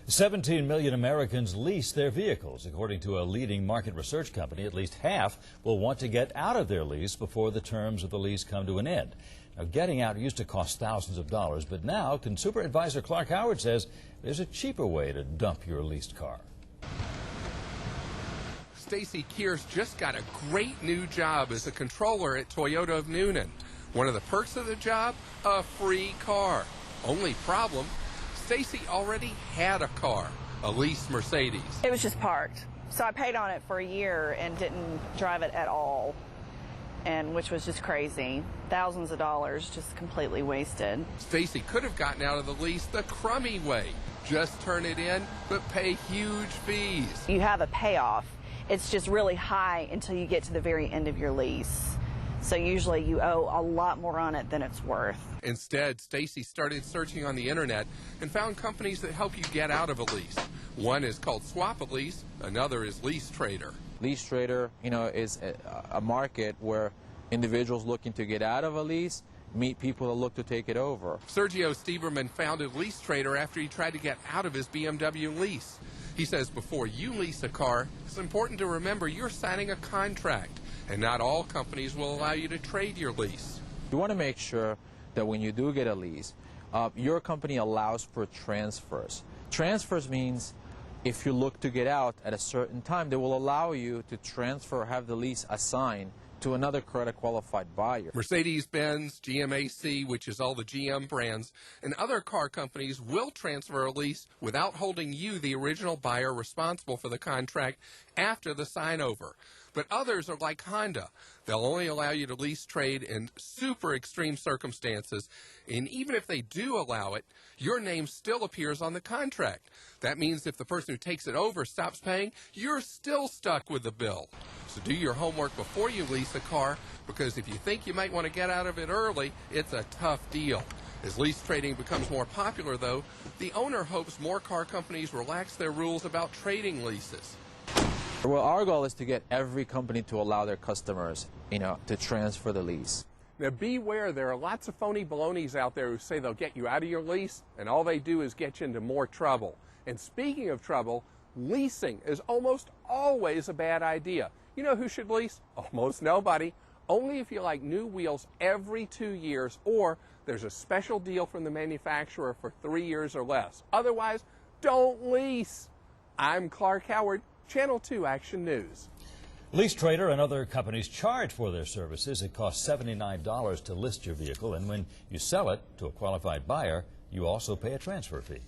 17 million Americans lease their vehicles. According to a leading market research company, at least half will want to get out of their lease before the terms of the lease come to an end. Now, getting out used to cost thousands of dollars, but now consumer advisor Clark Howard says there's a cheaper way to dump your leased car. Stacy Kears just got a great new job as a controller at Toyota of Noonan. One of the perks of the job, a free car. Only problem, Stacy already had a car, a leased Mercedes. It was just parked. So I paid on it for a year and didn't drive it at all, and which was just crazy. Thousands of dollars just completely wasted. Stacy could have gotten out of the lease the crummy way. Just turn it in, but pay huge fees. You have a payoff. It's just really high until you get to the very end of your lease. So usually you owe a lot more on it than it's worth. Instead, Stacy started searching on the internet and found companies that help you get out of a lease. One is called Swap-A-Lease, another is LeaseTrader. LeaseTrader, is a market where individuals looking to get out of a lease meet people that look to take it over. Sergio Stieberman founded LeaseTrader after he tried to get out of his BMW lease. He says before you lease a car, it's important to remember you're signing a contract, and not all companies will allow you to trade your lease. You want to make sure that when you do get a lease, your company allows for transfers. Transfers means if you look to get out at a certain time, they will allow you to transfer or have the lease assigned to another credit-qualified buyer. Mercedes-Benz, GMAC, which is all the GM brands, and other car companies will transfer a lease without holding you, the original buyer, responsible for the contract after the sign-over. But others are like Honda. They'll only allow you to lease trade in super extreme circumstances, and even if they do allow it, your name still appears on the contract. That means if the person who takes it over stops paying, you're still stuck with the bill. So do your homework before you lease a car, because if you think you might want to get out of it early, it's a tough deal. As lease trading becomes more popular, though, the owner hopes more car companies relax their rules about trading leases. Well, our goal is to get every company to allow their customers, to transfer the lease. Now beware, there are lots of phony balonies out there who say they'll get you out of your lease, and all they do is get you into more trouble. And speaking of trouble, leasing is almost always a bad idea. You know who should lease? Almost nobody. Only if you like new wheels every 2 years, or there's a special deal from the manufacturer for 3 years or less. Otherwise, don't lease. I'm Clark Howard, Channel 2 Action News. LeaseTrader and other companies charge for their services. It costs $79 to list your vehicle, and when you sell it to a qualified buyer, you also pay a transfer fee.